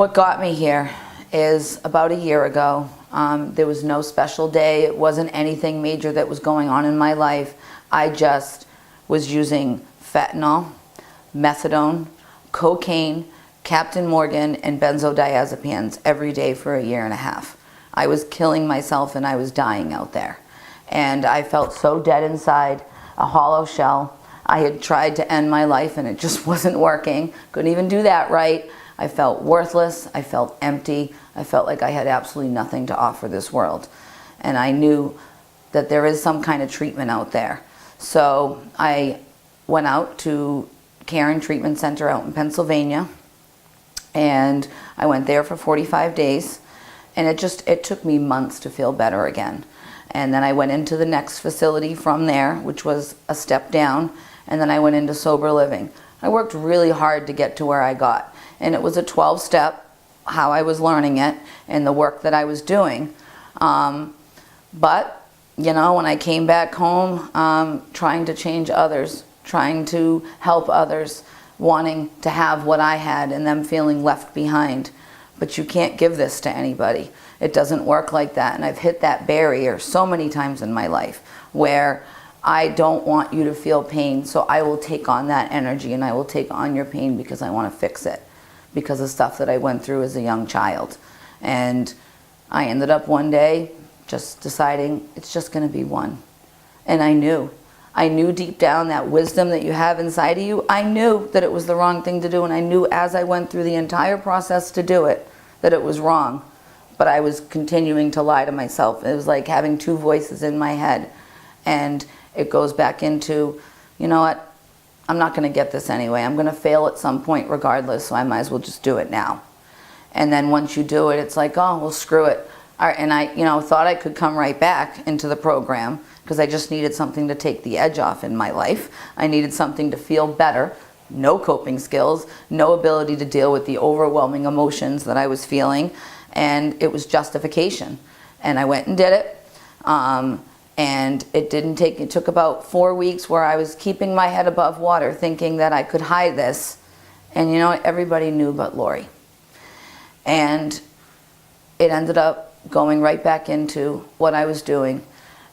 What got me here is about a year ago. There was no special day. It wasn't anything major that was going on in my life. I just was using fentanyl, methadone, cocaine, Captain Morgan, and benzodiazepines every day for a year and a half. I was killing myself and I was dying out there. And I felt so dead inside, a hollow shell. I had tried to end my life and it just wasn't working. Couldn't even do that right. I felt worthless. I felt empty. I felt like I had absolutely nothing to offer this world. And I knew that there is some kind of treatment out there. So I went out to Caring Treatment Center out in Pennsylvania. And I went there for 45 days. And it took me months to feel better again. And then I went into the next facility from there, which was a step down. And then I went into sober living. I worked really hard to get to where I got. And it was a 12-step, how I was learning it and the work that I was doing. But, you know, when I came back home, trying to change others, trying to help others, wanting to have what I had and them feeling left behind. But you can't give this to anybody. It doesn't work like that. And I've hit that barrier so many times in my life where I don't want you to feel pain, so I will take on that energy and I will take on your pain because I want to fix it, because of stuff that I went through as a young child. And I ended up one day just deciding it's just going to be one. And I knew deep down that wisdom that you have inside of you, I knew that it was the wrong thing to do, and I knew as I went through the entire process to do it that it was wrong. But I was continuing to lie to myself. It was like having two voices in my head. And it goes back into, you know what, I'm not going to get this anyway. I'm going to fail at some point regardless, so I might as well just do it now. And then once you do it, it's like, oh, well, screw it. All right, and I, thought I could come right back into the program because I just needed something to take the edge off in my life. I needed something to feel better. No coping skills, no ability to deal with the overwhelming emotions that I was feeling, and it was justification. And I went and did it. And it took about 4 weeks where I was keeping my head above water thinking that I could hide this. And you know what? Everybody knew but Lori. And it ended up going right back into what I was doing.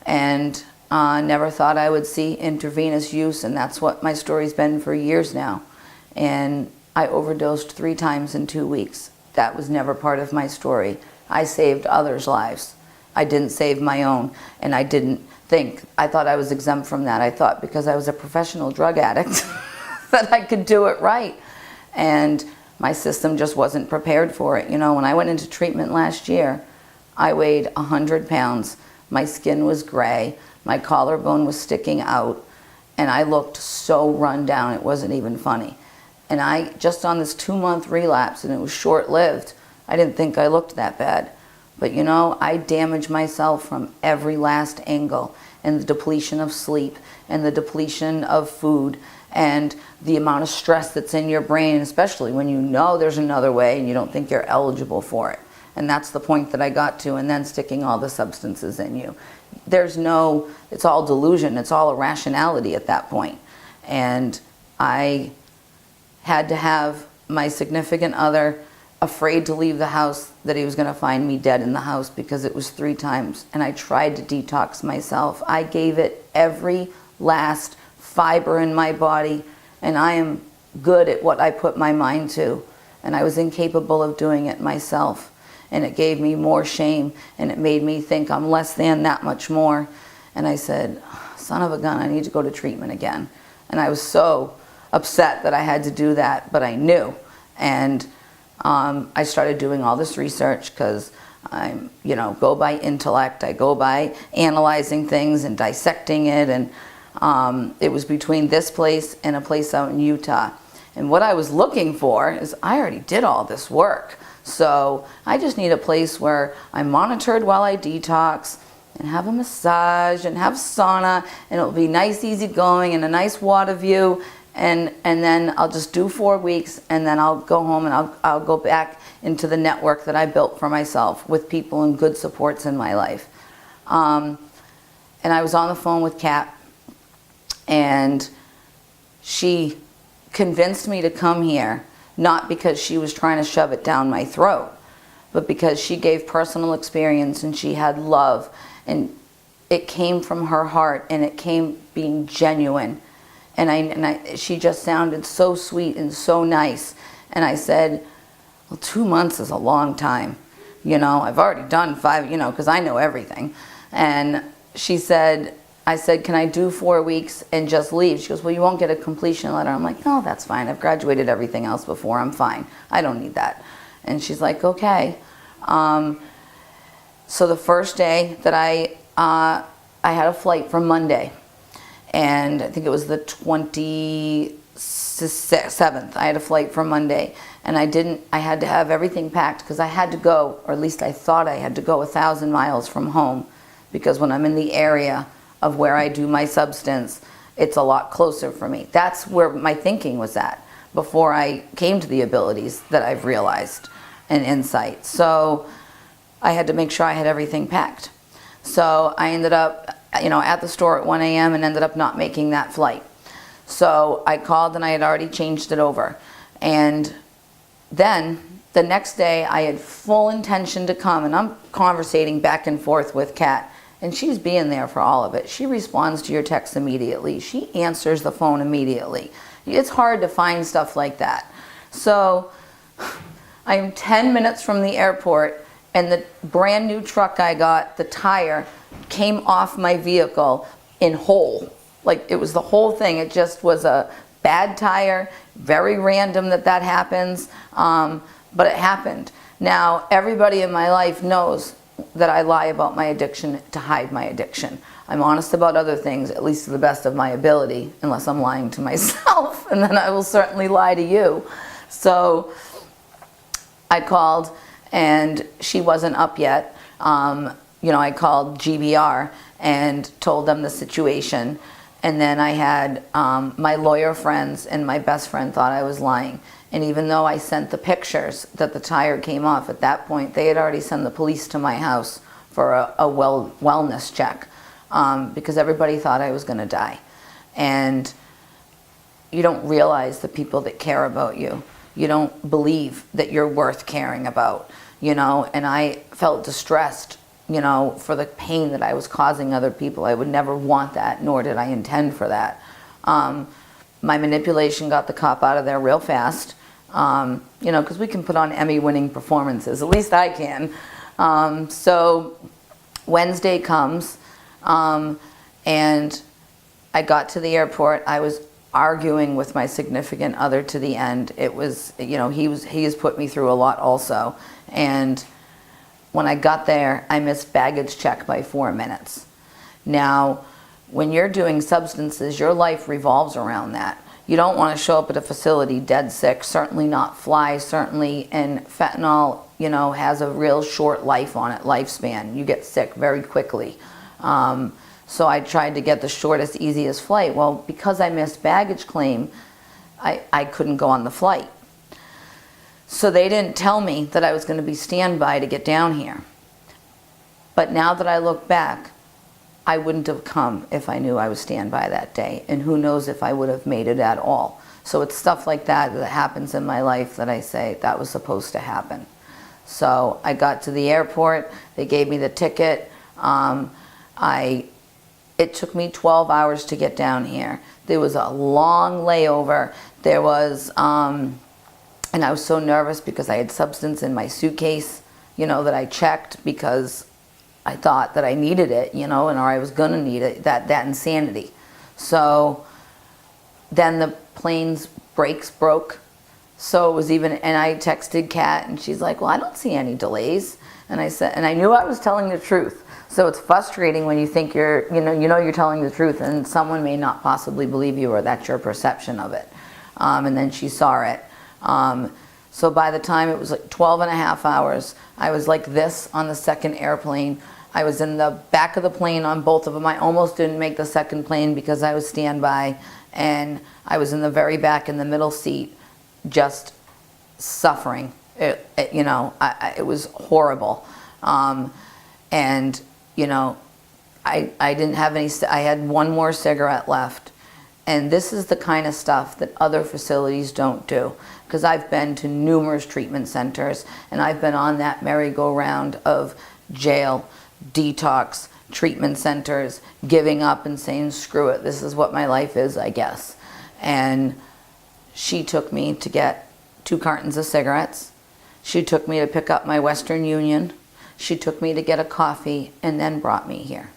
And never thought I would see intravenous use, and that's what my story's been for years now. And I overdosed 3 times in 2 weeks. That was never part of my story. I saved others' lives. I didn't save my own, and I thought I was exempt from that. I thought because I was a professional drug addict that I could do it right. And my system just wasn't prepared for it. You know, when I went into treatment last year, I weighed 100 pounds. My skin was gray. My collarbone was sticking out, and I looked so run down, it wasn't even funny. And I, just on this 2-month relapse, and it was short-lived, I didn't think I looked that bad. But you know, I damaged myself from every last angle, and the depletion of sleep, and the depletion of food, and the amount of stress that's in your brain, especially when you know there's another way and you don't think you're eligible for it. And that's the point that I got to, and then sticking all the substances in you. It's all delusion, it's all irrationality at that point. And I had to have my significant other afraid to leave the house, that he was going to find me dead in the house, because it was 3 times. And I tried to detox myself. I gave it every last fiber in my body, and I am good at what I put my mind to. And I was incapable of doing it myself. And it gave me more shame, and it made me think I'm less than that much more. And I said, son of a gun, I need to go to treatment again. And I was so upset that I had to do that, but I knew. And I started doing all this research because I'm, go by intellect. I go by analyzing things and dissecting it. And it was between this place and a place out in Utah. And what I was looking for is I already did all this work. So I just need a place where I'm monitored while I detox and have a massage and have sauna, and it'll be nice, easy going, and a nice water view. And then I'll just do 4 weeks, and then I'll go home and I'll go back into the network that I built for myself with people and good supports in my life. And I was on the phone with Kat, and she convinced me to come here not because she was trying to shove it down my throat, but because she gave personal experience and she had love, and it came from her heart, and it came being genuine. And she just sounded so sweet and so nice. And I said, well, 2 months is a long time. You know, I've already done 5, you know, because I know everything. And she said, I said, can I do 4 weeks and just leave? She goes, well, you won't get a completion letter. I'm like, no, that's fine. I've graduated everything else before. I'm fine. I don't need that. And she's like, okay. So the first day that I had a flight from Monday, and I think it was the 27th. I had a flight for Monday, and I had to have everything packed because I had to go, or at least I thought I had to go 1,000 miles from home, because when I'm in the area of where I do my substance, it's a lot closer for me. That's where my thinking was at before I came to the abilities that I've realized and insight. So I had to make sure I had everything packed. So I ended up, you know, at the store at 1 a.m. and ended up not making that flight. So I called, and I had already changed it over. And then the next day I had full intention to come, and I'm conversating back and forth with Kat, and she's being there for all of it. She responds to your texts immediately. She answers the phone immediately. It's hard to find stuff like that. So I am 10 minutes from the airport, and the brand new truck I got, the tire came off my vehicle in whole. Like, it was the whole thing. It just was a bad tire. Very random that happens, but it happened. Now, everybody in my life knows that I lie about my addiction to hide my addiction. I'm honest about other things, at least to the best of my ability, unless I'm lying to myself, and then I will certainly lie to you. So I called, and she wasn't up yet. You know, I called GBR and told them the situation. And then I had my lawyer friends and my best friend thought I was lying. And even though I sent the pictures that the tire came off, at that point they had already sent the police to my house for a wellness check, because everybody thought I was going to die. And you don't realize the people that care about you. You don't believe that you're worth caring about, you know. And I felt distressed, you know, for the pain that I was causing other people. I would never want that, nor did I intend for that. My manipulation got the cop out of there real fast, you know, because we can put on Emmy-winning performances. At least I can. So Wednesday comes, and I got to the airport. I was arguing with my significant other to the end. It was, you know, he has put me through a lot also. And when I got there, I missed baggage check by 4 minutes. Now, when you're doing substances, your life revolves around that. You don't want to show up at a facility dead sick, certainly not fly, certainly, and fentanyl, you know, has a real short life on it, lifespan. You get sick very quickly. So I tried to get the shortest, easiest flight. Well, because I missed baggage claim, I couldn't go on the flight. So they didn't tell me that I was going to be standby to get down here. But now that I look back, I wouldn't have come if I knew I was standby that day. And who knows if I would have made it at all. So it's stuff like that that happens in my life that I say, that was supposed to happen. So I got to the airport. They gave me the ticket. It took me 12 hours to get down here. There was a long layover. There was, and I was so nervous because I had substance in my suitcase, you know, that I checked because I thought that I needed it, you know, or I was gonna need it, that insanity. So then the plane's brakes broke. So it was even, and I texted Kat and she's like, well, I don't see any delays. And I said, and I knew I was telling the truth. So it's frustrating when you think you're telling the truth and someone may not possibly believe you, or that's your perception of it. And then she saw it. So by the time it was like 12 and a half hours, I was like this on the second airplane. I was in the back of the plane on both of them. I almost didn't make the second plane because I was standby. And I was in the very back in the middle seat, just suffering. It was horrible. And, you know, I didn't have any, I had one more cigarette left. And this is the kind of stuff that other facilities don't do. Because I've been to numerous treatment centers, and I've been on that merry-go-round of jail, detox, treatment centers, giving up and saying, screw it, this is what my life is, I guess. And she took me to get 2 cartons of cigarettes. She took me to pick up my Western Union. She took me to get a coffee and then brought me here.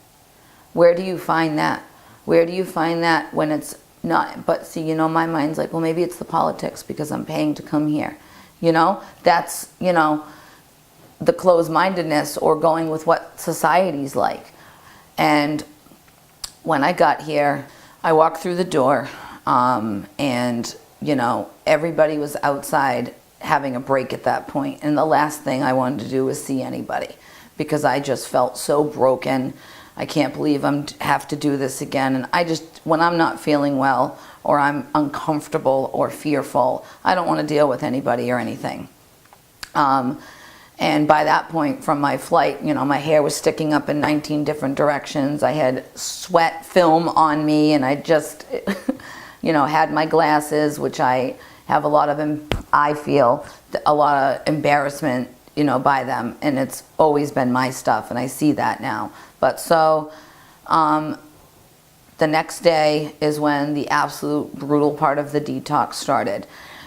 Where do you find that? Where do you find that when it's not? But see, you know, my mind's like, well, maybe it's the politics because I'm paying to come here. You know, that's, you know, the closed-mindedness or going with what society's like. And when I got here, I walked through the door and, you know, everybody was outside having a break at that point. And the last thing I wanted to do was see anybody because I just felt so broken. I can't believe I have to do this again. And I just, when I'm not feeling well or I'm uncomfortable or fearful, I don't want to deal with anybody or anything. And by that point from my flight, you know, my hair was sticking up in 19 different directions. I had sweat film on me, and I just, you know, had my glasses, which I have a lot of, I feel a lot of embarrassment, you know, by them. And it's always been my stuff, and I see that now. But so the next day is when the absolute brutal part of the detox started.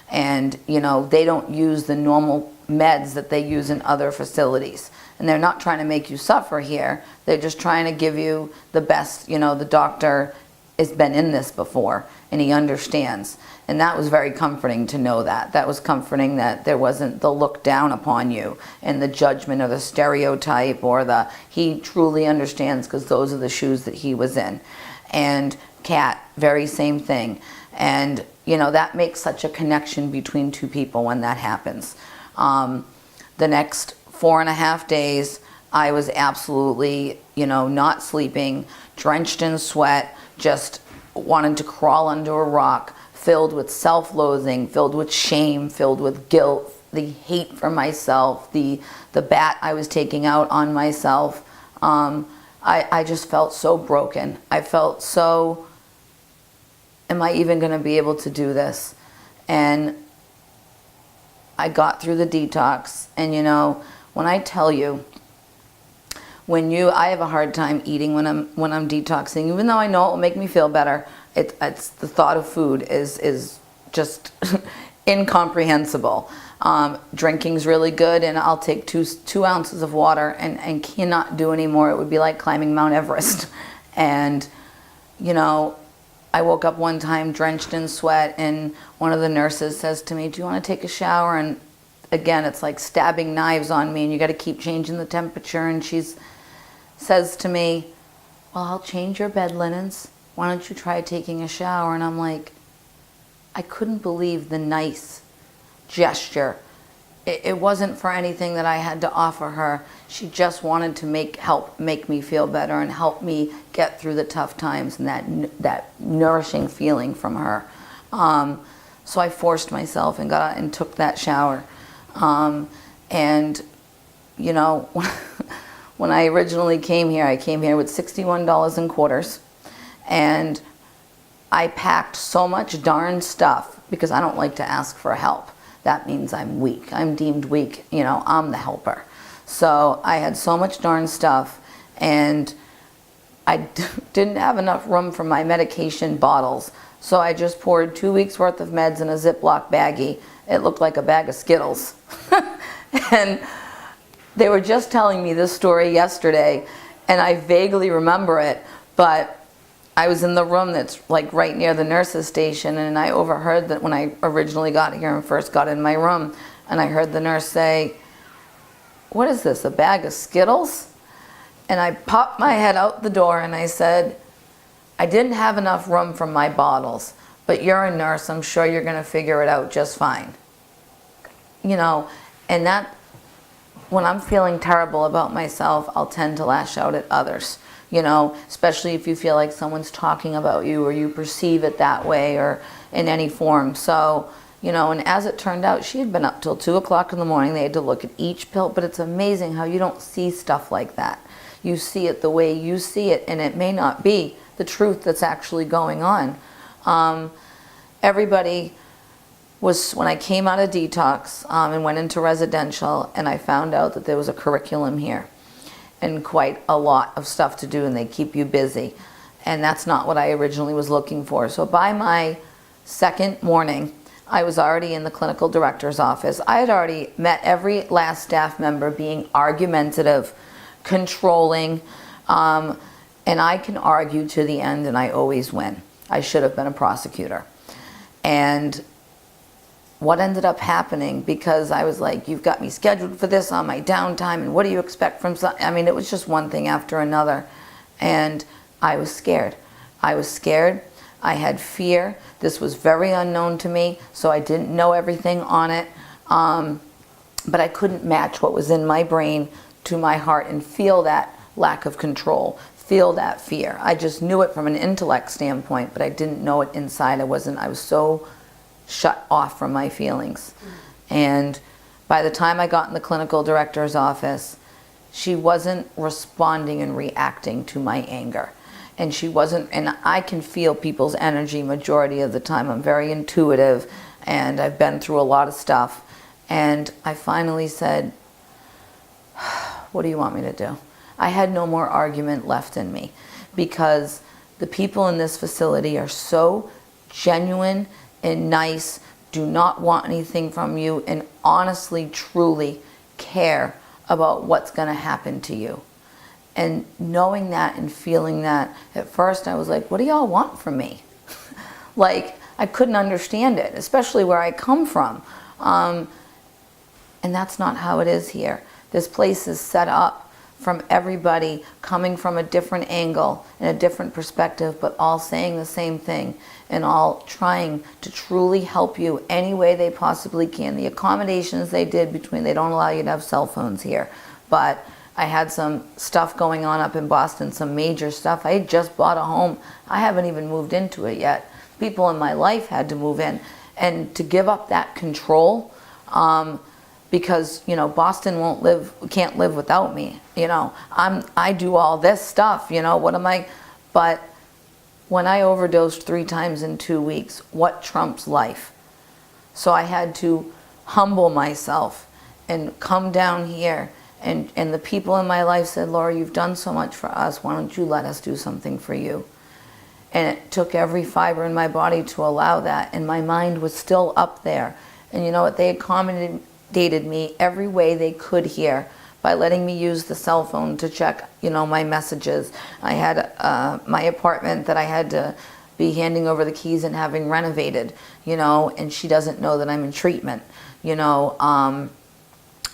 And, you know, they don't use the normal meds that they use in other facilities. And they're not trying to make you suffer here. They're just trying to give you the best, you know, the doctor has been in this before and he understands. And that was very comforting to know that. That was comforting that there wasn't the look down upon you and the judgment or the stereotype or the, he truly understands because those are the shoes that he was in. And Kat, very same thing. And, you know, that makes such a connection between two people when that happens. The next 4.5 days, I was absolutely, you know, not sleeping, drenched in sweat, just wanting to crawl under a rock, filled with self-loathing, filled with shame, filled with guilt, the hate for myself, the bat I was taking out on myself. I just felt so broken. I felt so, am I even going to be able to do this? And I got through the detox, and you know, when I tell you, I have a hard time eating when I'm detoxing, even though I know it will make me feel better. It's the thought of food is just incomprehensible. Drinking's really good, and I'll take two ounces of water and cannot do anymore. It would be like climbing Mount Everest. And you know, I woke up one time drenched in sweat, and one of the nurses says to me, do you want to take a shower? And again, it's like stabbing knives on me, and you got to keep changing the temperature. And she says to me, well, I'll change your bed linens. Why don't you try taking a shower? And I'm like, I couldn't believe the nice gesture. It wasn't for anything that I had to offer her. She just wanted to help make me feel better and help me get through the tough times, and that nourishing feeling from her. So I forced myself and got out and took that shower. And you know, when I originally came here, I came here with $61 in quarters, and I packed so much darn stuff because I don't like to ask for help. That means I'm weak. I'm deemed weak. You know, I'm the helper. So I had so much darn stuff, and I didn't have enough room for my medication bottles. So I just poured 2 weeks worth of meds in a Ziploc baggie. It looked like a bag of Skittles. And they were just telling me this story yesterday, and I vaguely remember it, but I was in the room that's like right near the nurse's station, and I overheard that when I originally got here and first got in my room, and I heard the nurse say, what is this, a bag of Skittles? And I popped my head out the door and I said, I didn't have enough room for my bottles, but you're a nurse, I'm sure you're going to figure it out just fine. You know, and that, when I'm feeling terrible about myself, I'll tend to lash out at others. You know, especially if you feel like someone's talking about you or you perceive it that way or in any form. So, you know, and as it turned out, she had been up till 2 o'clock in the morning. They had to look at each pill, but it's amazing how you don't see stuff like that. You see it the way you see it, and it may not be the truth that's actually going on. Everybody was, when I came out of detox and went into residential, and I found out that there was a curriculum here and quite a lot of stuff to do, and they keep you busy. And that's not what I originally was looking for. So by my second morning, I was already in the clinical director's office. I had already met every last staff member being argumentative, controlling, and I can argue to the end and I always win. I should have been a prosecutor. And what ended up happening, because I was like, you've got me scheduled for this on my downtime, and what do you expect from I mean, it was just one thing after another. And I was scared. I was scared. I had fear. This was very unknown to me, so I didn't know everything on it. But I couldn't match what was in my brain to my heart and feel that lack of control, feel that fear. I just knew it from an intellect standpoint, but I didn't know it inside. I was so shut off from my feelings. And by the time I got in the clinical director's office, she wasn't responding and reacting to my anger. And she wasn't, and I can feel people's energy majority of the time. I'm very intuitive, and I've been through a lot of stuff. And I finally said, what do you want me to do? I had no more argument left in me, because the people in this facility are so genuine and nice, do not want anything from you, and honestly, truly care about what's going to happen to you. And knowing that and feeling that, at first I was like, what do y'all want from me? Like, I couldn't understand it, especially where I come from. And that's not how it is here. This place is set up from everybody coming from a different angle and a different perspective, but all saying the same thing and all trying to truly help you any way they possibly can. The accommodations they did between, they don't allow you to have cell phones here, but I had some stuff going on up in Boston, some major stuff. I had just bought a home. I haven't even moved into it yet. People in my life had to move in. And to give up that control, because, you know, Boston can't live without me. You know, I do all this stuff, you know, what am I? But when I overdosed 3 times in 2 weeks, what trumps life? So I had to humble myself and come down here. And the people in my life said, Laura, you've done so much for us. Why don't you let us do something for you? And it took every fiber in my body to allow that. And my mind was still up there. And you know what? They accommodated me every way they could here by letting me use the cell phone to check, you know, my messages. I had my apartment that I had to be handing over the keys and having renovated, you know, and she doesn't know that I'm in treatment, you know.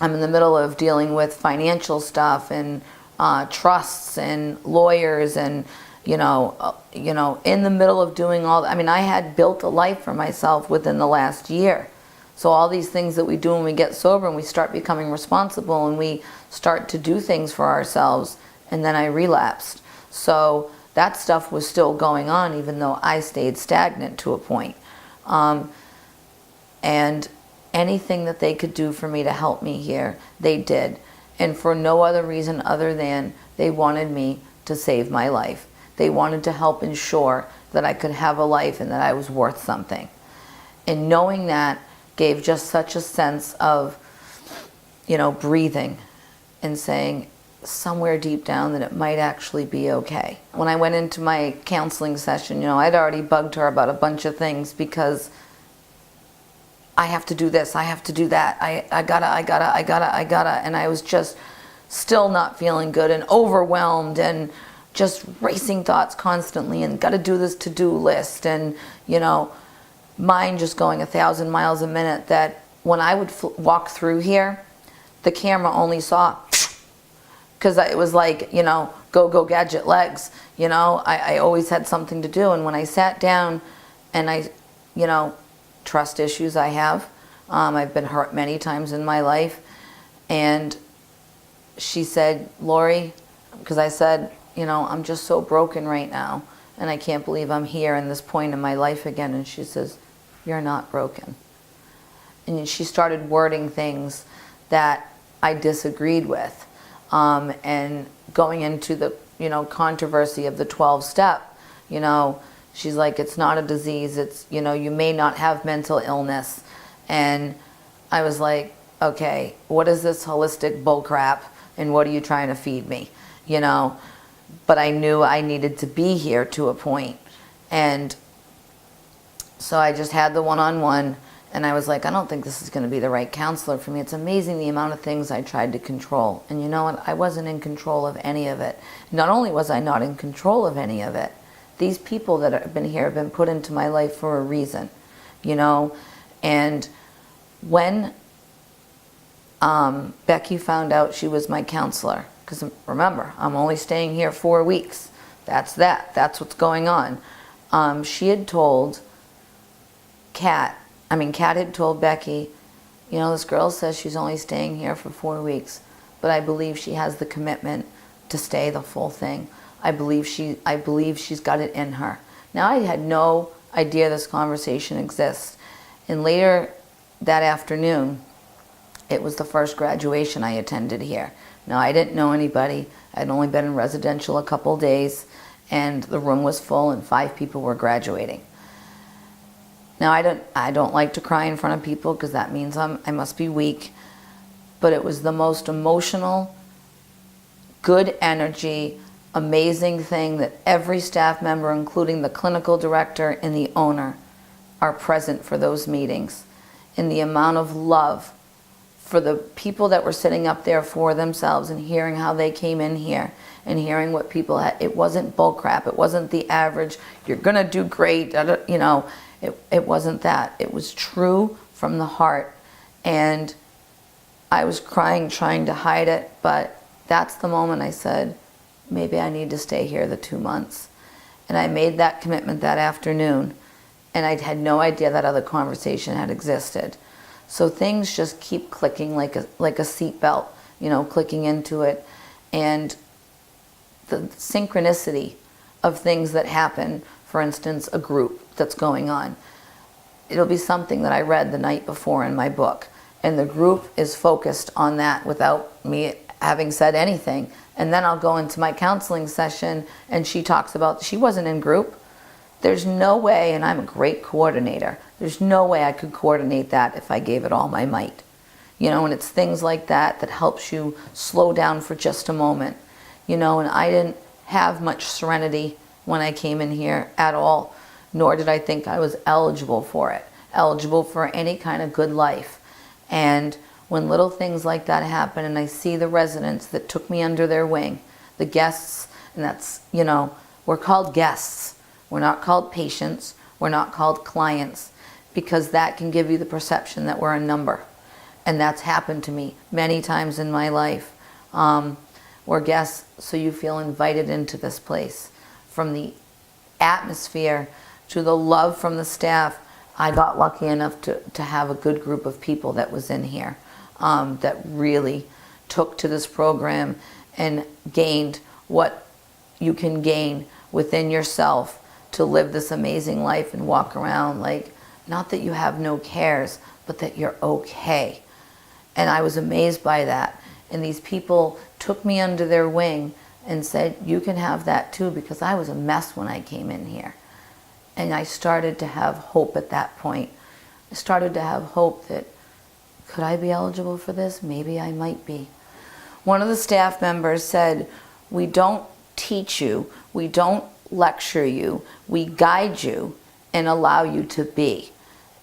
I'm in the middle of dealing with financial stuff and trusts and lawyers, and you know, in the middle of doing all. I mean, I had built a life for myself within the last year. So all these things that we do when we get sober and we start becoming responsible and we start to do things for ourselves, and then I relapsed. So that stuff was still going on, even though I stayed stagnant to a point. And anything that they could do for me to help me here, they did. And for no other reason other than they wanted me to save my life. They wanted to help ensure that I could have a life and that I was worth something. And knowing that gave just such a sense of, you know, breathing and saying somewhere deep down that it might actually be okay. When I went into my counseling session, you know, I'd already bugged her about a bunch of things, because I have to do this, I have to do that, I gotta, and I was just still not feeling good and overwhelmed and just racing thoughts constantly, and gotta do this to-do list, and, you know, mind just going 1,000 miles a minute, that when I would walk through here, the camera only saw, because it was like, you know, go gadget legs, you know, I always had something to do. And when I sat down and I, you know, trust issues I have. I've been hurt many times in my life. And she said, Lori, because I said, you know, I'm just so broken right now, and I can't believe I'm here in this point in my life again. And she says, you're not broken. And she started wording things that I disagreed with. And going into the, you know, controversy of the 12-step, you know, She's like, it's not a disease. It's, you know, you may not have mental illness. And I was like, okay, what is this holistic bull crap? And what are you trying to feed me? You know, but I knew I needed to be here to a point. And so I just had the one-on-one, and I was like, I don't think this is going to be the right counselor for me. It's amazing the amount of things I tried to control. And you know what? I wasn't in control of any of it. Not only was I not in control of any of it, these people that have been here have been put into my life for a reason, you know? And when Becky found out she was my counselor, because remember, I'm only staying here 4 weeks. That's what's going on. She had told Kat had told Becky, you know, this girl says she's only staying here for 4 weeks, but I believe she has the commitment to stay the full thing. I believe she's got it in her. Now, I had no idea this conversation exists. And later that afternoon, it was the first graduation I attended here. Now, I didn't know anybody. I'd only been in residential a couple days, and the room was full and 5 people were graduating. Now, I don't like to cry in front of people because that means I must be weak, but it was the most emotional, good energy, amazing thing that every staff member, including the clinical director and the owner, are present for those meetings. And the amount of love for the people that were sitting up there for themselves and hearing how they came in here and hearing what people had. It wasn't bullcrap. It wasn't the average, you're going to do great, you know. It wasn't that. It was true from the heart. And I was crying, trying to hide it, but that's the moment I said, maybe I need to stay here the 2 months. And I made that commitment that afternoon, and I had no idea that other conversation had existed. So things just keep clicking like a seatbelt, you know, clicking into it. And the synchronicity of things that happen, for instance, a group that's going on. It'll be something that I read the night before in my book, and the group is focused on that without me having said anything. And then I'll go into my counseling session and she talks about, she wasn't in group. There's no way, and I'm a great coordinator, there's no way I could coordinate that if I gave it all my might. You know, and it's things like that that helps you slow down for just a moment. You know, and I didn't have much serenity when I came in here at all, nor did I think I was eligible for it, eligible for any kind of good life. And when little things like that happen, and I see the residents that took me under their wing, the guests, and that's, you know, we're called guests. We're not called patients. We're not called clients, because that can give you the perception that we're a number. And that's happened to me many times in my life. We're guests, so you feel invited into this place. From the atmosphere to the love from the staff, I got lucky enough to have a good group of people that was in here that really took to this program and gained what you can gain within yourself to live this amazing life and walk around like, not that you have no cares, but that you're okay. And I was amazed by that. And these people took me under their wing and said, you can have that too, because I was a mess when I came in here. And I started to have hope at that point. I started to have hope that, could I be eligible for this? Maybe I might be. One of the staff members said, we don't teach you, we don't lecture you, we guide you and allow you to be.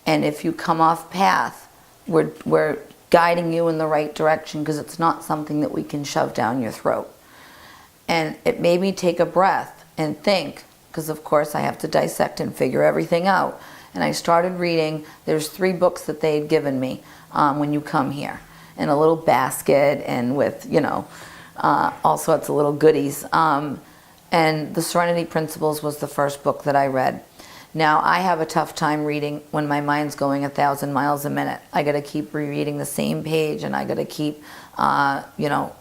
And if you come off path, we're guiding you in the right direction, because it's not something that we can shove down your throat. And it made me take a breath and think, because of course I have to dissect and figure everything out. And I started reading. There's 3 books that they had given me when you come here, in a little basket and with, you know, all sorts of little goodies. And the Serenity Principles was the first book that I read. Now, I have a tough time reading when my mind's going 1,000 miles a minute. I got to keep rereading the same page, and I got to keep, you know,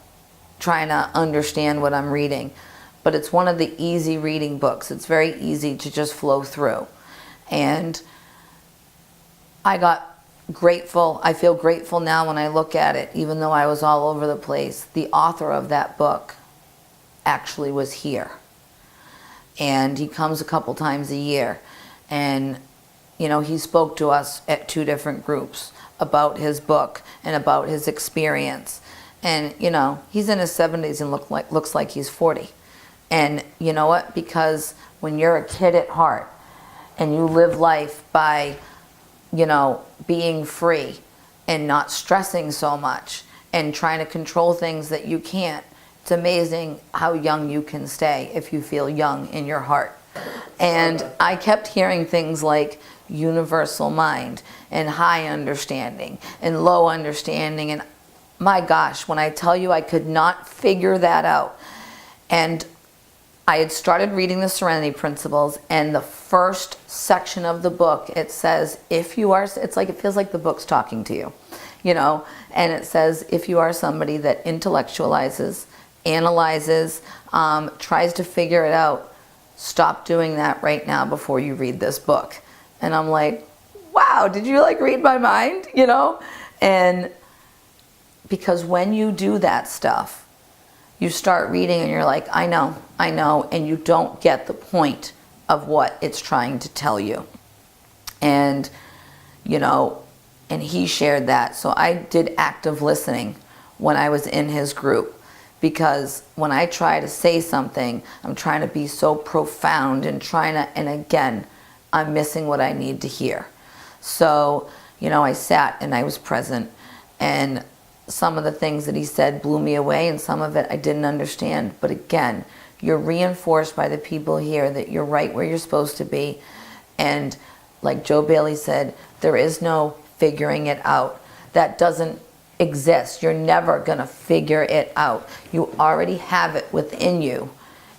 trying to understand what I'm reading. But it's one of the easy reading books. It's very easy to just flow through. And I got grateful. I feel grateful now when I look at it, even though I was all over the place. The author of that book actually was here. and he comes a couple times a year. And, you know, he spoke to us at 2 different groups about his book and about his experience. And, you know, he's in his 70s and looks like he's 40. And you know what? Because when you're a kid at heart and you live life by, you know, being free and not stressing so much and trying to control things that you can't, it's amazing how young you can stay if you feel young in your heart. And I kept hearing things like universal mind and high understanding and low understanding. And my gosh, when I tell you I could not figure that out. And I had started reading the Serenity Principles, and the first section of the book, it says, if you are, it's like, it feels like the book's talking to you, you know, and it says, if you are somebody that intellectualizes, analyzes, tries to figure it out, stop doing that right now before you read this book. And I'm like, wow, did you like read my mind, you know? And because when you do that stuff, you start reading and you're like, I know, and you don't get the point of what it's trying to tell you. And, you know, and he shared that. So I did active listening when I was in his group, because when I try to say something, I'm trying to be so profound and and again, I'm missing what I need to hear. So, you know, I sat and I was present, and some of the things that he said blew me away, and some of it I didn't understand. But again, you're reinforced by the people here that you're right where you're supposed to be. And like Joe Bailey said, there is no figuring it out. That doesn't exist. You're never going to figure it out. You already have it within you,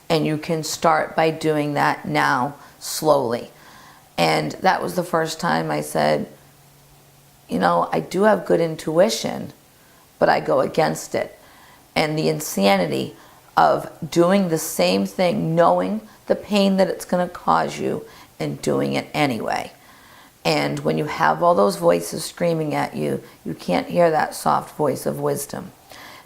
and you can start by doing that now, slowly. And that was the first time I said, you know, I do have good intuition, but I go against it. And the insanity of doing the same thing, knowing the pain that it's going to cause you, and doing it anyway. And when you have all those voices screaming at you, you can't hear that soft voice of wisdom.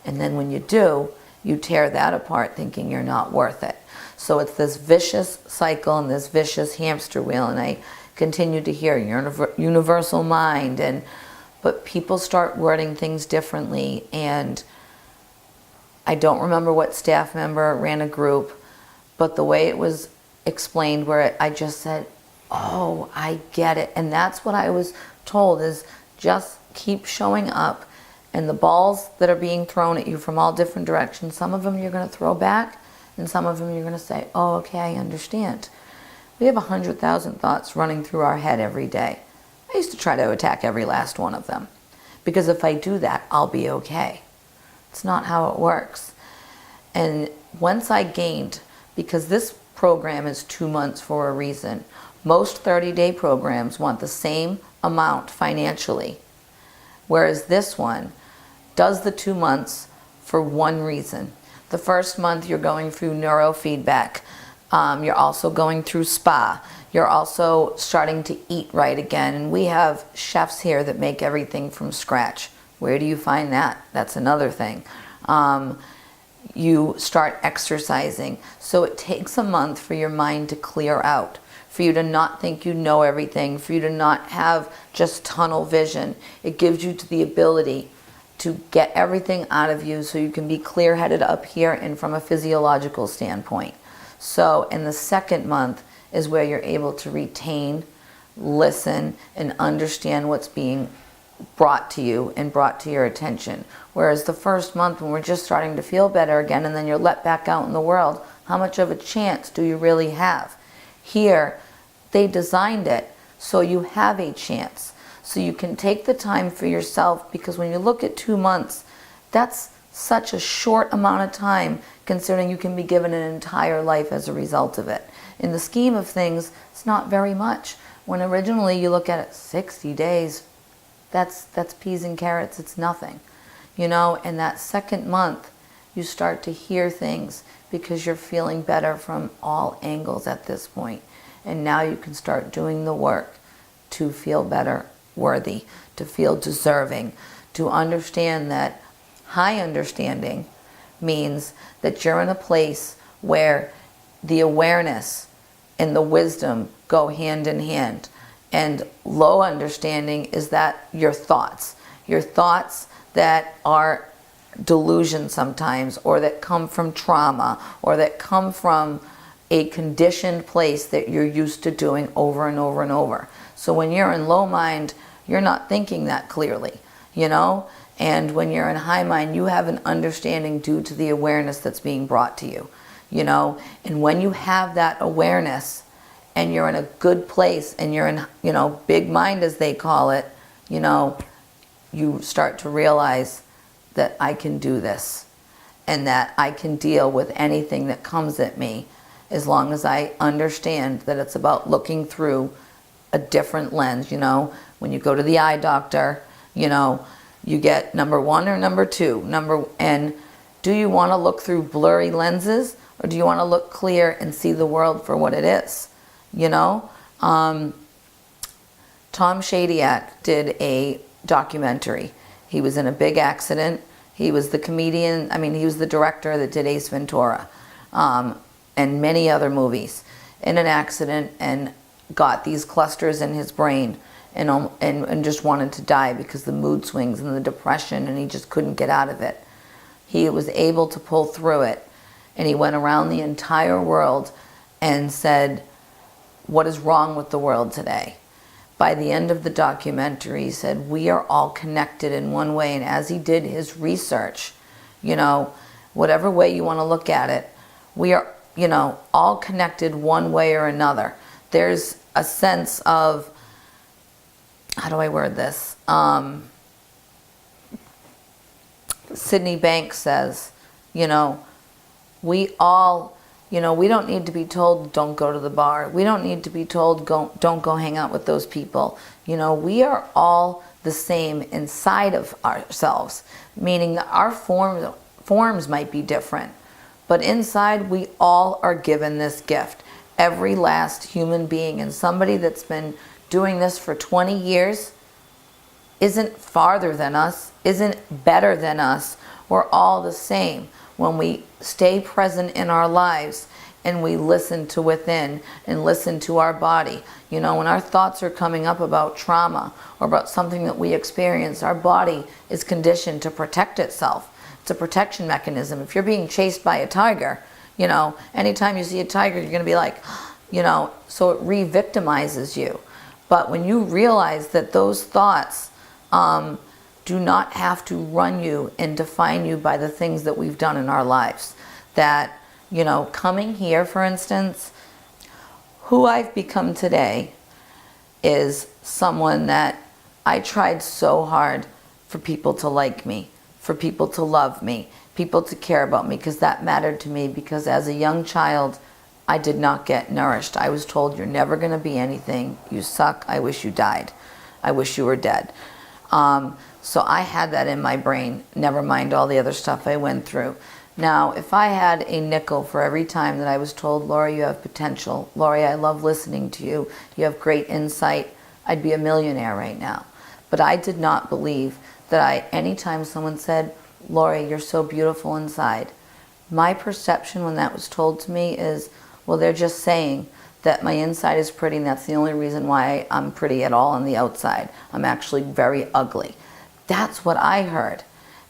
And then when you do, you tear that apart thinking you're not worth it. So it's this vicious cycle and this vicious hamster wheel. And I continue to hear universal mind, but people start wording things differently. And I don't remember what staff member ran a group, but the way it was explained, where I just said, oh, I get it. And that's what I was told, is just keep showing up, and the balls that are being thrown at you from all different directions, some of them you're going to throw back, and some of them you're going to say, oh, okay, I understand. We have 100,000 thoughts running through our head every day. I used to try to attack every last one of them, because if I do that, I'll be okay. It's not how it works. And once I gained, because this program is 2 months for a reason. Most 30-day programs want the same amount financially, whereas this one does the 2 months for one reason. The first month you're going through neurofeedback. You're also going through spa. You're also starting to eat right again. And we have chefs here that make everything from scratch. Where do you find that? That's another thing. You start exercising. So it takes a month for your mind to clear out, for you to not think you know everything, for you to not have just tunnel vision. It gives you the ability to get everything out of you so you can be clear-headed up here and from a physiological standpoint. So in the second month is where you're able to retain, listen, and understand what's being brought to you and brought to your attention. Whereas the first month, when we're just starting to feel better again, and then you're let back out in the world, how much of a chance do you really have? Here, they designed it so you have a chance. So you can take the time for yourself, because when you look at 2 months, that's such a short amount of time, considering you can be given an entire life as a result of it. In the scheme of things, it's not very much. When originally you look at it, 60 days, that's peas and carrots, it's nothing. You know, in that second month, you start to hear things because you're feeling better from all angles at this point. And now you can start doing the work to feel better, worthy, to feel deserving, to understand that high understanding means that you're in a place where the awareness and the wisdom go hand in hand. And low understanding is that your thoughts that are delusion sometimes, or that come from trauma, or that come from a conditioned place that you're used to doing over and over and over. So when you're in low mind, you're not thinking that clearly, you know? And when you're in high mind, you have an understanding due to the awareness that's being brought to you, you know? And when you have that awareness and you're in a good place and you're in, you know, big mind as they call it, you know, you start to realize that I can do this and that I can deal with anything that comes at me, as long as I understand that it's about looking through a different lens. You know, when you go to the eye doctor, you know, you get number 1 or number 2. And do you want to look through blurry lenses, or do you want to look clear and see the world for what it is? You know, Tom Shadyac did a documentary. He was in a big accident. He was the comedian, he was the director that did Ace Ventura, and many other movies, in an accident, and got these clusters in his brain, and just wanted to die because the mood swings and the depression, and he just couldn't get out of it. He was able to pull through it, and he went around the entire world and said, what is wrong with the world today? By the end of the documentary, he said, we are all connected in one way. And as he did his research, you know, whatever way you want to look at it, we are, you know, all connected one way or another. There's a sense of, how do I word this? Sydney Banks says, you know, we all, you know, we don't need to be told don't go to the bar. We don't need to be told don't go hang out with those people. You know, we are all the same inside of ourselves, meaning that our forms might be different, but inside we all are given this gift. Every last human being, and somebody that's been doing this for 20 years isn't farther than us, isn't better than us. We're all the same. When we stay present in our lives and we listen to within and listen to our body. You know, when our thoughts are coming up about trauma or about something that we experience, our body is conditioned to protect itself. It's a protection mechanism. If you're being chased by a tiger, you know, anytime you see a tiger, you're going to be like, you know, so it re-victimizes you. But when you realize that those thoughts do not have to run you and define you by the things that we've done in our lives. That, you know, coming here, for instance, who I've become today is someone that I tried so hard for people to like me, for people to love me, people to care about me, because that mattered to me. Because as a young child, I did not get nourished. I was told, you're never going to be anything. You suck. I wish you died. I wish you were dead. So I had that in my brain, never mind all the other stuff I went through. Now, if I had a nickel for every time that I was told, Lori, you have potential. Lori, I love listening to you. You have great insight. I'd be a millionaire right now. But I did not believe that anytime someone said, Lori, you're so beautiful inside, my perception when that was told to me is, well, they're just saying that my inside is pretty, and that's the only reason why I'm pretty at all on the outside. I'm actually very ugly. That's what I heard.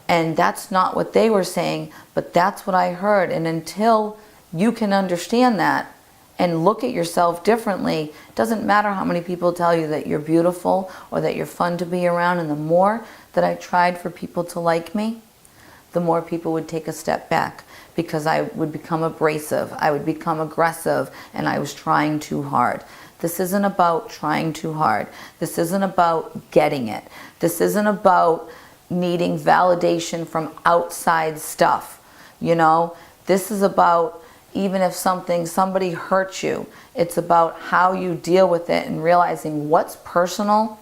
And that's not what they were saying, but that's what I heard. And until you can understand that and look at yourself differently, it doesn't matter how many people tell you that you're beautiful or that you're fun to be around. And the more that I tried for people to like me, the more people would take a step back, because I would become abrasive, I would become aggressive, and I was trying too hard. This isn't about trying too hard. This isn't about getting it. This isn't about needing validation from outside stuff. You know, this is about, even if somebody hurts you, it's about how you deal with it and realizing what's personal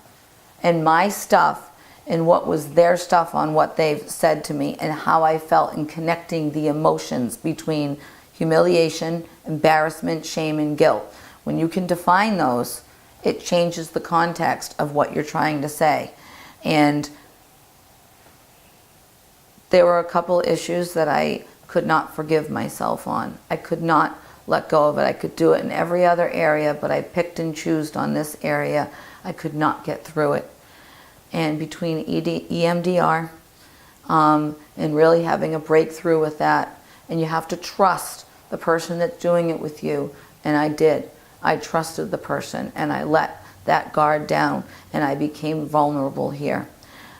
and my stuff and what was their stuff on what they've said to me, and how I felt, in connecting the emotions between humiliation, embarrassment, shame, and guilt. When you can define those, it changes the context of what you're trying to say. And there were a couple issues that I could not forgive myself on. I could not let go of it. I could do it in every other area, but I picked and chose on this area. I could not get through it. And between EMDR and really having a breakthrough with that, and you have to trust the person that's doing it with you, and I did. I trusted the person, and I let that guard down, and I became vulnerable here.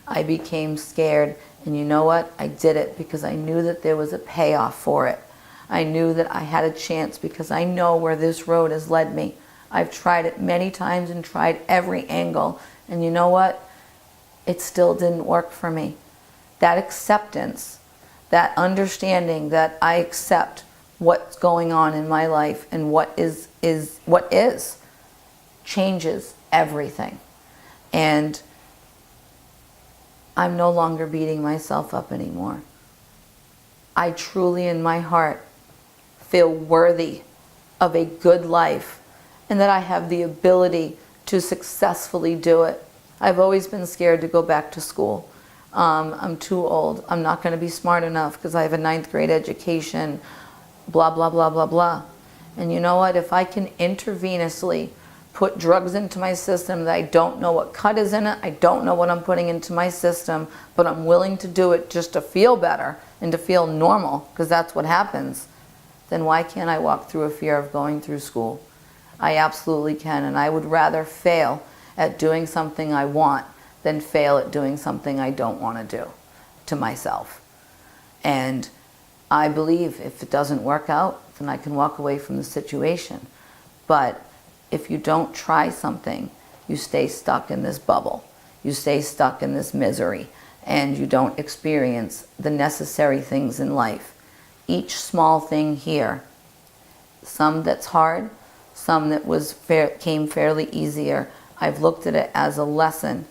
I became scared, and you know what? I did it because I knew that there was a payoff for it. I knew that I had a chance because I know where this road has led me. I've tried it many times and tried every angle, and you know what? It still didn't work for me. That acceptance, that understanding that I accept what's going on in my life and what is changes everything. And I'm no longer beating myself up anymore. I truly in my heart feel worthy of a good life and that I have the ability to successfully do it. I've always been scared to go back to school. I'm too old. I'm not going to be smart enough because I have a 9th grade education, blah, blah, blah, blah, blah. And you know what? If I can intravenously put drugs into my system that I don't know what cut is in it, I don't know what I'm putting into my system, but I'm willing to do it just to feel better and to feel normal, because that's what happens, then why can't I walk through a fear of going through school? I absolutely can, and I would rather fail at doing something I want than fail at doing something I don't want to do to myself. And I believe if it doesn't work out, then I can walk away from the situation. But if you don't try something, you stay stuck in this bubble. You stay stuck in this misery, and you don't experience the necessary things in life. Each small thing here, some that's hard, some that came fairly easier, I've looked at it as a lesson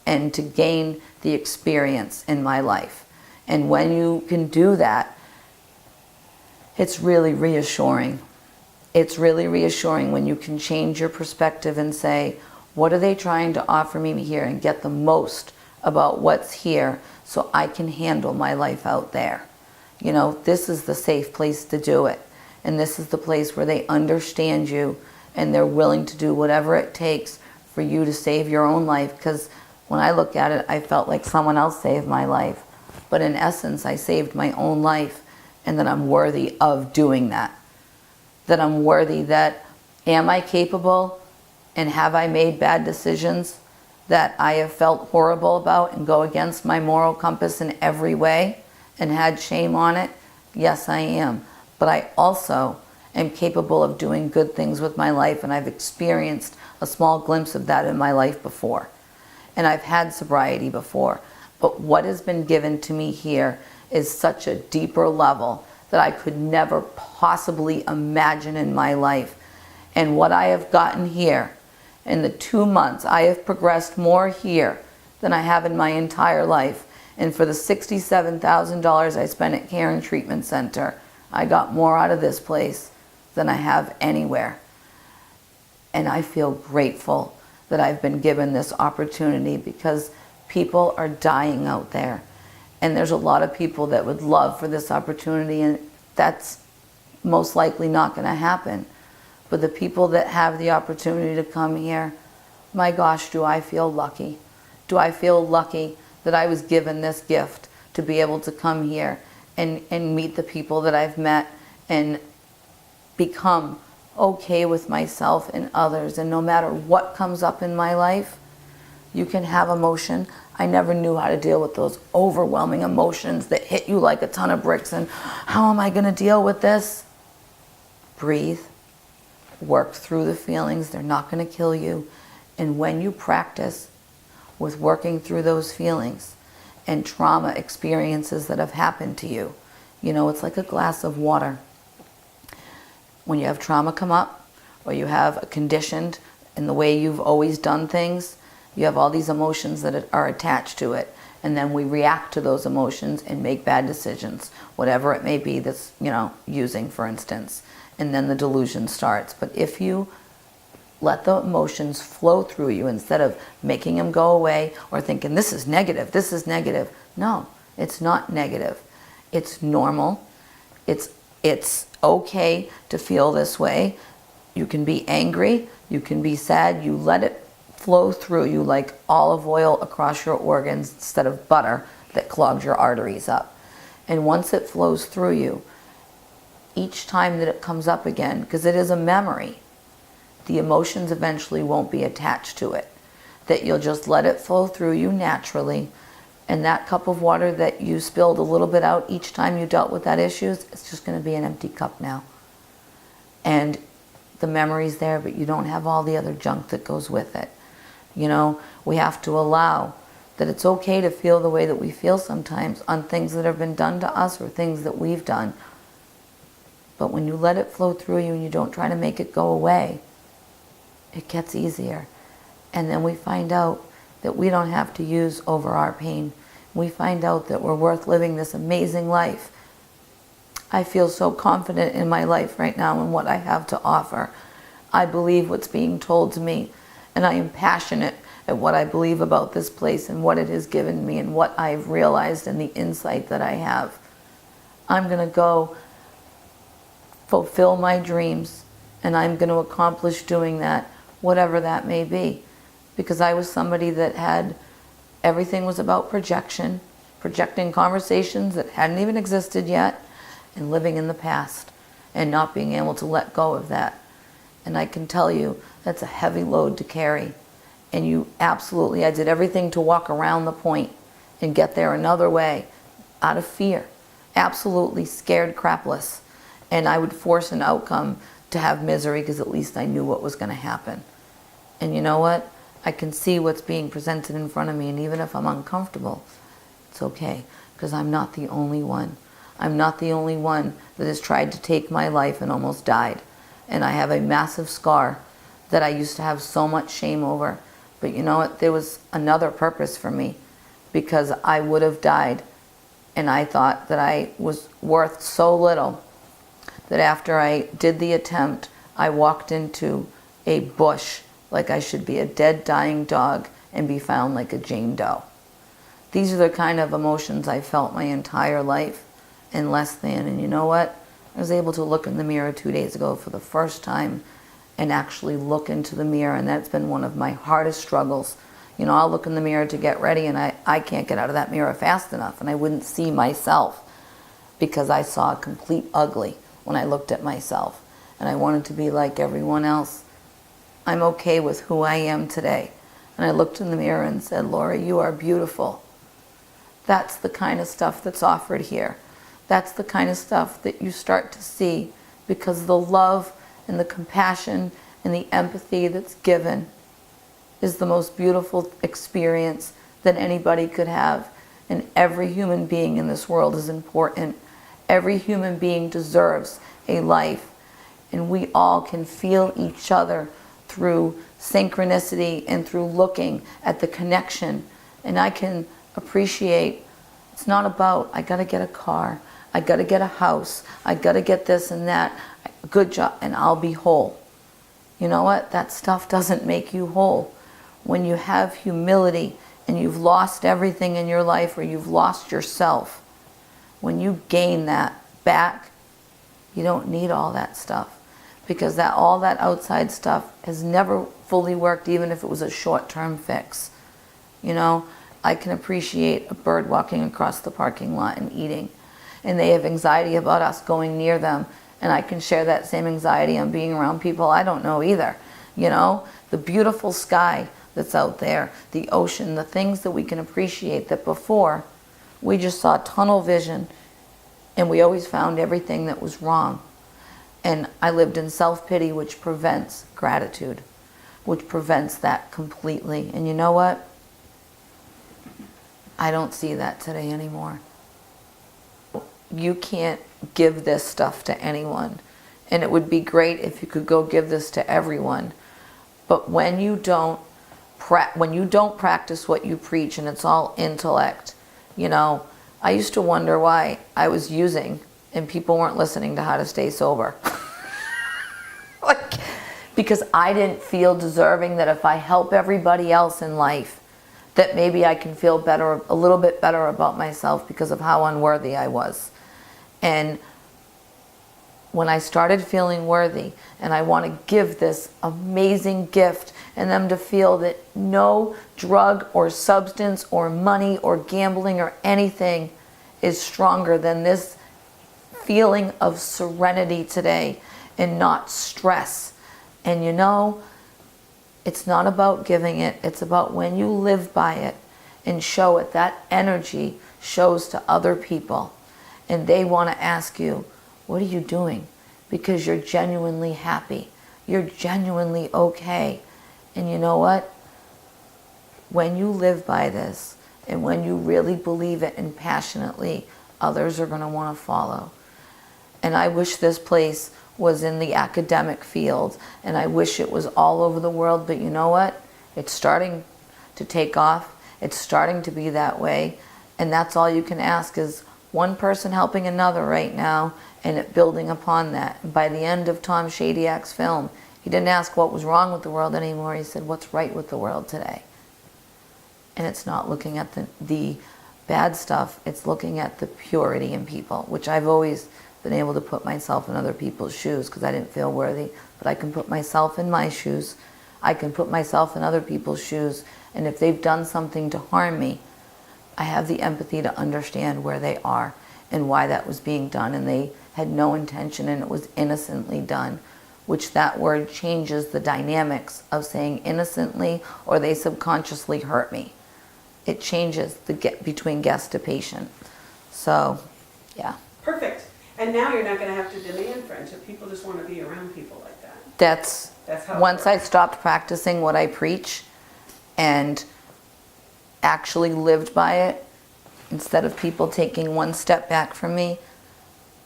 and to gain the experience in my life. And when you can do that, it's really reassuring. It's really reassuring when you can change your perspective and say, what are they trying to offer me here, and get the most about what's here so I can handle my life out there. You know, this is the safe place to do it. And this is the place where they understand you and they're willing to do whatever it takes for you to save your own life. Because when I look at it, I felt like someone else saved my life. But in essence, I saved my own life, and that I'm worthy of doing that. That I'm worthy, that am I capable, and have I made bad decisions that I have felt horrible about and go against my moral compass in every way and had shame on it? Yes, I am. But I also am capable of doing good things with my life, and I've experienced a small glimpse of that in my life before. And I've had sobriety before. But what has been given to me here is such a deeper level that I could never possibly imagine in my life. And what I have gotten here in the 2 months, I have progressed more here than I have in my entire life. And for the $67,000 I spent at Care and Treatment Center, I got more out of this place than I have anywhere. And I feel grateful that I've been given this opportunity, because people are dying out there. And there's a lot of people that would love for this opportunity, and that's most likely not going to happen. But the people that have the opportunity to come here, my gosh, do I feel lucky. Do I feel lucky that I was given this gift to be able to come here and meet the people that I've met and become okay with myself and others. And no matter what comes up in my life, you can have emotion. I never knew how to deal with those overwhelming emotions that hit you like a ton of bricks. And how am I going to deal with this? Breathe. Work through the feelings. They're not going to kill you. And when you practice with working through those feelings and trauma experiences that have happened to you, you know, it's like a glass of water. When you have trauma come up, or you have a conditioned in the way you've always done things, you have all these emotions that are attached to it. And then we react to those emotions and make bad decisions, whatever it may be that's, you know, using, for instance. And then the delusion starts. But if you let the emotions flow through you instead of making them go away or thinking, this is negative, this is negative. No, it's not negative. It's normal. It's It's okay to feel this way. You can be angry, you can be sad, you let it flow through you like olive oil across your organs instead of butter that clogs your arteries up. And once it flows through you, each time that it comes up again, because it is a memory, the emotions eventually won't be attached to it. That you'll just let it flow through you naturally, and that cup of water that you spilled a little bit out each time you dealt with that issue, it's just going to be an empty cup now. And the memory's there, but you don't have all the other junk that goes with it. You know, we have to allow that it's okay to feel the way that we feel sometimes on things that have been done to us or things that we've done. But when you let it flow through you and you don't try to make it go away, it gets easier. And then we find out that we don't have to use over our pain. We find out that we're worth living this amazing life. I feel so confident in my life right now and what I have to offer. I believe what's being told to me, and I am passionate at what I believe about this place and what it has given me and what I've realized and the insight that I have. I'm going to go fulfill my dreams, and I'm going to accomplish doing that, whatever that may be. Because I was somebody that had, everything was about projection, projecting conversations that hadn't even existed yet, and living in the past, and not being able to let go of that. And I can tell you, that's a heavy load to carry. And you absolutely, I did everything to walk around the point and get there another way, out of fear. Absolutely scared crapless. And I would force an outcome to have misery because at least I knew what was going to happen. And you know what? I can see what's being presented in front of me, and even if I'm uncomfortable, it's okay, because I'm not the only one. I'm not the only one that has tried to take my life and almost died. And I have a massive scar that I used to have so much shame over. But you know what? There was another purpose for me, because I would have died, and I thought that I was worth so little that after I did the attempt, I walked into a bush like I should be a dead, dying dog and be found like a Jane Doe. These are the kind of emotions I felt my entire life and less than. And you know what? I was able to look in the mirror 2 days ago for the first time and actually look into the mirror, and that's been one of my hardest struggles. You know, I'll look in the mirror to get ready, and I can't get out of that mirror fast enough, and I wouldn't see myself because I saw a complete ugly when I looked at myself, and I wanted to be like everyone else. I'm okay with who I am today. And I looked in the mirror and said, Laura, you are beautiful. That's the kind of stuff that's offered here. That's the kind of stuff that you start to see, because the love and the compassion and the empathy that's given is the most beautiful experience that anybody could have. And every human being in this world is important. Every human being deserves a life. And we all can feel each other through synchronicity and through looking at the connection. And I can appreciate, it's not about, I gotta get a car, I gotta get a house, I gotta get this and that, good job, and I'll be whole. You know what? That stuff doesn't make you whole. When you have humility and you've lost everything in your life, or you've lost yourself, when you gain that back, you don't need all that stuff. Because all that outside stuff has never fully worked, even if it was a short-term fix. You know, I can appreciate a bird walking across the parking lot and eating, and they have anxiety about us going near them, and I can share that same anxiety on being around people I don't know either. You know, the beautiful sky that's out there, the ocean, the things that we can appreciate that before we just saw tunnel vision, and we always found everything that was wrong. And I lived in self-pity, which prevents gratitude, which prevents that completely. And you know what? I don't see that today anymore. You can't give this stuff to anyone. And it would be great if you could go give this to everyone. But when you don't practice what you preach and it's all intellect, you know, I used to wonder why I was using and people weren't listening to how to stay sober. Because I didn't feel deserving that if I help everybody else in life, that maybe I can feel better, a little bit better about myself because of how unworthy I was. And when I started feeling worthy, and I want to give this amazing gift, and them to feel that no drug or substance or money or gambling or anything is stronger than this feeling of serenity today and not stress. And you know, it's not about giving it, it's about when you live by it and show it, that energy shows to other people. And they want to ask you, what are you doing? Because you're genuinely happy. You're genuinely okay. And you know what? When you live by this, and when you really believe it and passionately, others are going to want to follow. And I wish this place was in the academic field, and I wish it was all over the world, but you know what? It's starting to take off. It's starting to be that way. And that's all you can ask, is one person helping another right now, and it building upon that. And by the end of Tom Shadyack's film, he didn't ask what was wrong with the world anymore. He said, what's right with the world today? And it's not looking at the bad stuff. It's looking at the purity in people, which I've always been able to put myself in other people's shoes because I didn't feel worthy. But I can put myself in my shoes. I can put myself in other people's shoes. And if they've done something to harm me, I have the empathy to understand where they are and why that was being done. And they had no intention, and it was innocently done, which that word changes the dynamics of saying innocently or they subconsciously hurt me. It changes the between guest to patient. So, yeah. Perfect. And now you're not going to have to demand friendship. People just want to be around people like that. That's how once I stopped practicing what I preach and actually lived by it, instead of people taking one step back from me,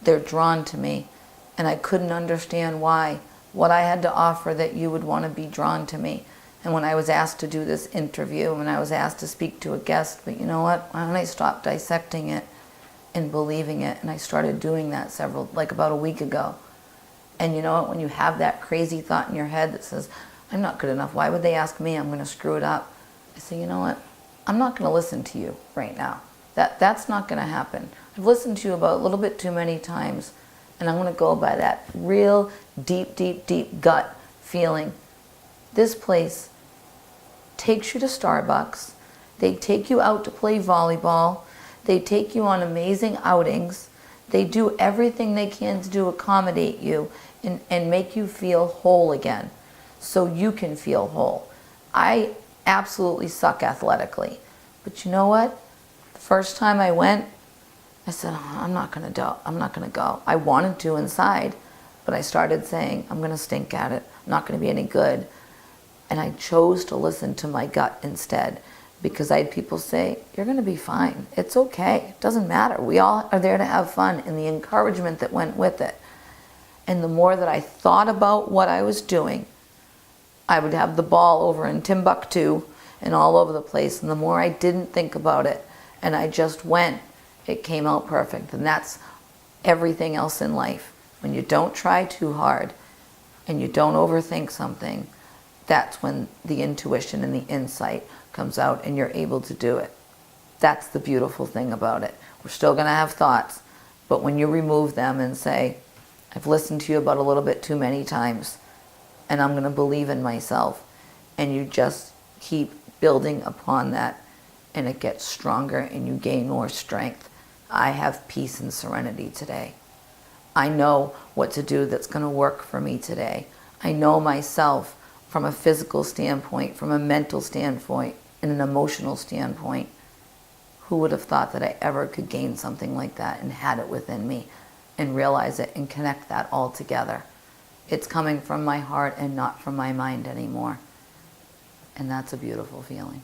they're drawn to me. And I couldn't understand why. What I had to offer that you would want to be drawn to me. And when I was asked to do this interview, when I was asked to speak to a guest, but you know what? Why don't I stop dissecting it and believing it? And I started doing that about a week ago. And you know what? When you have that crazy thought in your head that says, I'm not good enough, why would they ask me? I'm going to screw it up. I say, you know what? I'm not going to listen to you right now. That's not going to happen. I've listened to you about a little bit too many times, and I'm going to go by that real deep, deep, deep gut feeling. This place takes you to Starbucks. They take you out to play volleyball. They take you on amazing outings. They do everything they can to accommodate you and make you feel whole again, so you can feel whole. I absolutely suck athletically, but you know what? The first time I went, I said, oh, I'm not gonna go. I wanted to inside, but I started saying, I'm gonna stink at it. I'm not gonna be any good. And I chose to listen to my gut instead, because I had people say, you're gonna be fine. It's okay, it doesn't matter. We all are there to have fun, and the encouragement that went with it. And the more that I thought about what I was doing, I would have the ball over in Timbuktu and all over the place. And the more I didn't think about it and I just went, it came out perfect. And that's everything else in life. When you don't try too hard and you don't overthink something, that's when the intuition and the insight comes out and you're able to do it. That's the beautiful thing about it. We're still going to have thoughts, but when you remove them and say, I've listened to you about a little bit too many times, and I'm going to believe in myself, and you just keep building upon that, and it gets stronger and you gain more strength. I have peace and serenity today. I know what to do that's going to work for me today. I know myself from a physical standpoint, from a mental standpoint, and an emotional standpoint. Who would have thought that I ever could gain something like that and had it within me and realize it and connect that all together? It's coming from my heart and not from my mind anymore. And that's a beautiful feeling.